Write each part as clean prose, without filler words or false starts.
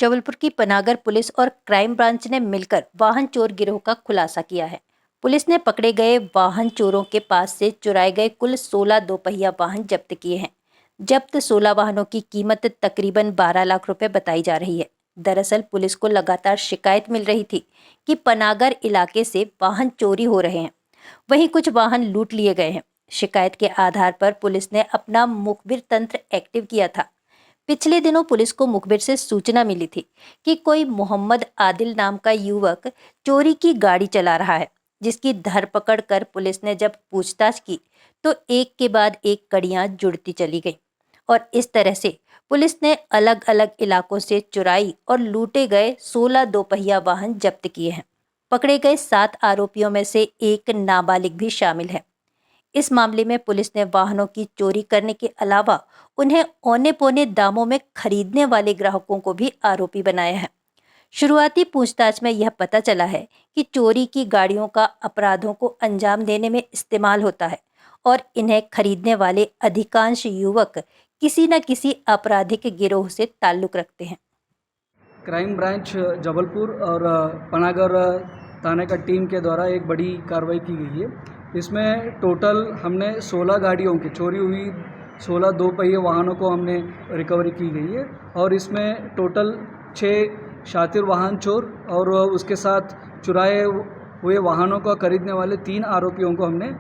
जबलपुर की पनागर पुलिस और crime branch ने मिलकर वाहन चोर गिरोह का खुलासा किया है। पुलिस ने पकड़े गए वाहन चोरों के पास से चुराए गए कुल 16 दोपहिया वाहन जब्त किए हैं। जब्त 16 वाहनों की कीमत तकरीबन 12 लाख रुपए बताई जा रही है। दरअसल पुलिस को लगातार शिकायत मिल रही थी कि पनागर इलाके से वाहन चोरी हो रहे हैं, वहीं कुछ वाहन लूट लिए गए हैं। शिकायत के आधार पर पुलिस ने अपना मुखबिर तंत्र एक्टिव किया था। पिछले दिनों पुलिस को मुखबिर से सूचना मिली थी कि कोई मोहम्मद आदिल नाम का युवक चोरी की गाड़ी चला रहा है, जिसकी धरपकड़ कर पुलिस ने जब पूछताछ की तो एक के बाद एक कड़ियां जुड़ती चली गई और इस तरह से पुलिस ने अलग अलग इलाकों से चुराई और लूटे गए 16 दोपहिया वाहन जब्त किए हैं। पकड़े गए 7 आरोपियों में से एक नाबालिग भी शामिल है। इस मामले में पुलिस ने वाहनों की चोरी करने के अलावा उन्हें औने पौने दामों में खरीदने वाले ग्राहकों को भी आरोपी बनाया है। शुरुआती पूछताछ में यह पता चला है कि चोरी की गाड़ियों का अपराधों को अंजाम देने में इस्तेमाल होता है और इन्हें खरीदने वाले अधिकांश युवक किसी न किसी आपराधिक गिरोह से ताल्लुक रखते हैं। क्राइम ब्रांच जबलपुर और पनागर थाने का टीम के द्वारा एक बड़ी कार्रवाई की गई है। इसमें टोटल हमने 16 गाड़ियों की चोरी हुई 16 दो पहिए वाहनों को हमने रिकवरी की गई है और इसमें टोटल 6 शातिर वाहन चोर और उसके साथ चुराए हुए वाहनों को खरीदने वाले 3 आरोपियों को हमने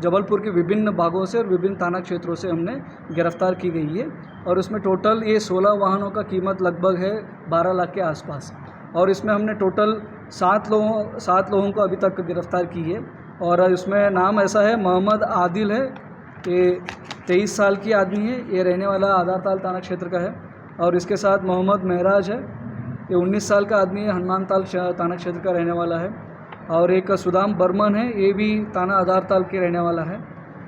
जबलपुर के विभिन्न भागों से और विभिन्न थाना क्षेत्रों से हमने गिरफ्तार की गई है और उसमें टोटल ये 16 वाहनों का कीमत लगभग है 12 लाख के आसपास और इसमें हमने टोटल 7 लोगों को अभी तक गिरफ्तार की है और इसमें नाम ऐसा है मोहम्मद आदिल है, ये 23 साल की आदमी है, ये रहने वाला आधारताल थाना क्षेत्र का है और इसके साथ मोहम्मद महराज है, ये 19 साल का आदमी है, हनुमानताल थाना क्षेत्र का रहने वाला है और एक सुदाम बर्मन है, ये भी थाना आधारताल के रहने वाला है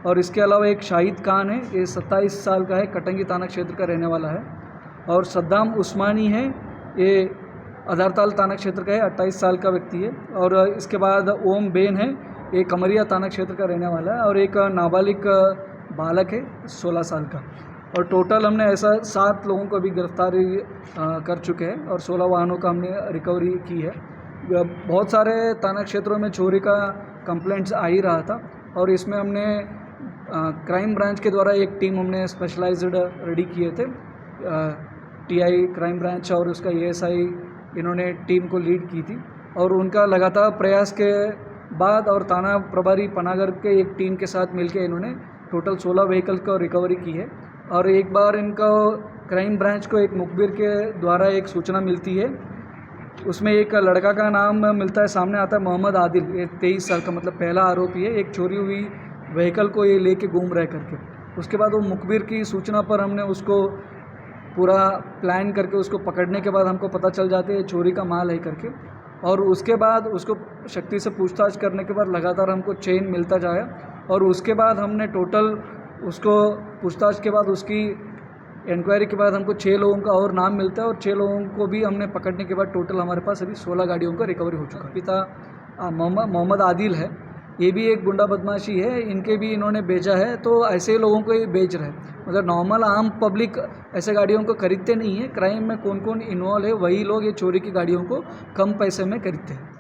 और इसके अलावा एक शाहिद खान है, ये 27 साल का है, कटंगी थाना क्षेत्र का रहने वाला है और सद्दाम उस्मानी है, ये आधारताल थाना क्षेत्र का है, 28 साल का व्यक्ति है और इसके बाद ओम बेन है, ये कमरिया थाना क्षेत्र का रहने वाला है और एक नाबालिग बालक है 16 साल का और टोटल हमने ऐसा 7 लोगों को भी गिरफ्तारी कर चुके हैं और 16 वाहनों का हमने रिकवरी की है। बहुत सारे थाना क्षेत्रों में चोरी का कंप्लेंट्स आ ही रहा था और इसमें हमने क्राइम ब्रांच के द्वारा एक टीम हमने स्पेशलाइज्ड रेडी किए थे। टीआई क्राइम ब्रांच और उसका एएसआई इन्होंने टीम को लीड की थी और उनका लगातार प्रयास के बाद और थाना प्रभारी पनागर के एक टीम के साथ मिलकर इन्होंने टोटल 16 व्हीकल को रिकवरी की है और एक बार इनको क्राइम ब्रांच को एक मुखबिर के द्वारा एक सूचना मिलती है, उसमें एक लड़का का नाम मिलता है, सामने आता है मोहम्मद आदिल, ये 23 साल का मतलब पहला आरोपी है, एक चोरी हुई व्हीकल को ये लेके घूम रहे करके। उसके बाद वो मुखबिर की सूचना पर हमने उसको पूरा प्लान करके उसको पकड़ने के बाद हमको पता चल जाता है ये चोरी का माल है करके और उसके बाद उसको शक्ति से पूछताछ करने के बाद लगातार हमको चेन मिलता जाया और उसके बाद हमने टोटल उसको पूछताछ के बाद उसकी इंक्वायरी के बाद हमको 6 लोगों का और नाम मिलता है और 6 लोगों को भी हमने पकड़ने के बाद टोटल हमारे पास अभी 16 गाड़ियों का रिकवरी हो चुका है। पिता मोहम्मद आदिल है, ये भी एक गुंडा बदमाशी है, इनके भी इन्होंने बेचा है तो ऐसे लोगों को ये बेच रहे हैं। मतलब नॉर्मल आम पब्लिक ऐसे गाड़ियों को खरीदते नहीं है, क्राइम में कौन कौन इन्वॉल्व है वही लोग ये चोरी की गाड़ियों को कम पैसे में खरीदते हैं।